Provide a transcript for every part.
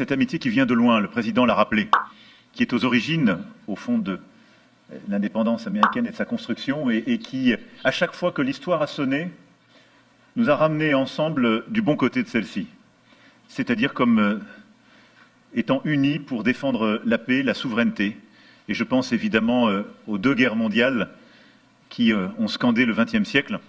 Cette amitié qui vient de loin, le président l'a rappelé, qui est aux origines, au fond, de l'indépendance américaine et de sa construction, et qui, à chaque fois que l'histoire a sonné, nous a ramenés ensemble du bon côté de celle-ci, c'est-à-dire comme étant unis pour défendre la paix, la souveraineté. Et je pense évidemment aux deux guerres mondiales qui ont scandé le XXe siècle,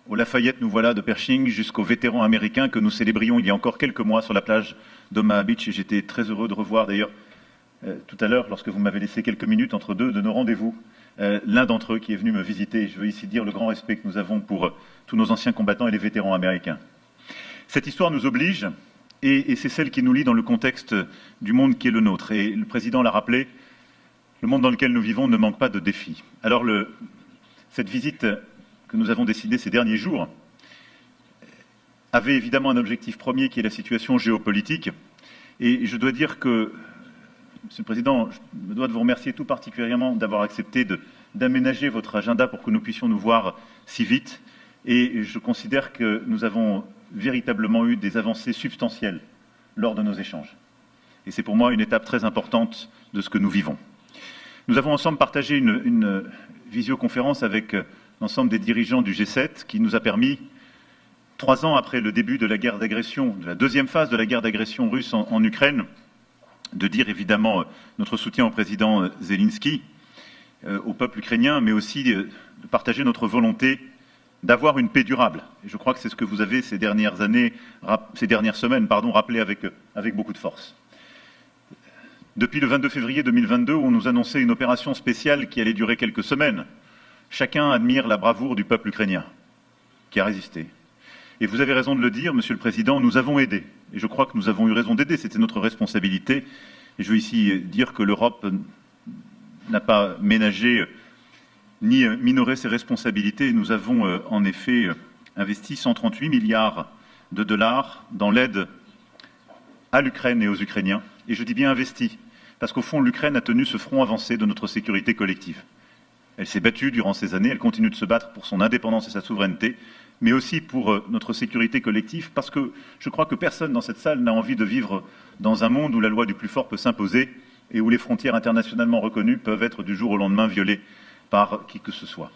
au Lafayette nous voilà de Pershing jusqu'aux vétérans américains que nous célébrions il y a encore quelques mois sur la plage d'Omaha Beach. Et j'étais très heureux de revoir d'ailleurs tout à l'heure, lorsque vous m'avez laissé quelques minutes entre deux de nos rendez-vous, l'un d'entre eux qui est venu me visiter. Je veux ici dire le grand respect que nous avons pour tous nos anciens combattants et les vétérans américains. Cette histoire nous oblige, et c'est celle qui nous lie dans le contexte du monde qui est le nôtre. Et le président l'a rappelé, le monde dans lequel nous vivons ne manque pas de défis. Alors cette visite que nous avons décidée ces derniers jours avait évidemment un objectif premier qui est la situation géopolitique. Et je dois dire que, Monsieur le Président, je me dois de vous remercier tout particulièrement d'avoir accepté d'aménager votre agenda pour que nous puissions nous voir si vite. Et je considère que nous avons véritablement eu des avancées substantielles lors de nos échanges. Et c'est pour moi une étape très importante de ce que nous vivons. Nous avons ensemble partagé une visioconférence avec l'ensemble des dirigeants du G7 qui nous a permis, 3 ans après le début de la guerre d'agression, de la deuxième phase de la guerre d'agression russe en Ukraine, de dire évidemment notre soutien au président Zelensky, au peuple ukrainien, mais aussi de partager notre volonté d'avoir une paix durable. Et je crois que c'est ce que vous avez ces dernières semaines, rappelé avec beaucoup de force. Depuis le 22 février 2022, où on nous annonçait une opération spéciale qui allait durer quelques semaines, chacun admire la bravoure du peuple ukrainien qui a résisté. Et vous avez raison de le dire, Monsieur le Président, nous avons aidé. Et je crois que nous avons eu raison d'aider, c'était notre responsabilité. Et je veux ici dire que l'Europe n'a pas ménagé ni minoré ses responsabilités. Nous avons en effet investi 138 milliards de dollars dans l'aide à l'Ukraine et aux Ukrainiens. Et je dis bien investi, parce qu'au fond, l'Ukraine a tenu ce front avancé de notre sécurité collective. Elle s'est battue durant ces années, elle continue de se battre pour son indépendance et sa souveraineté, mais aussi pour notre sécurité collective, parce que je crois que personne dans cette salle n'a envie de vivre dans un monde où la loi du plus fort peut s'imposer et où les frontières internationalement reconnues peuvent être du jour au lendemain violées par qui que ce soit.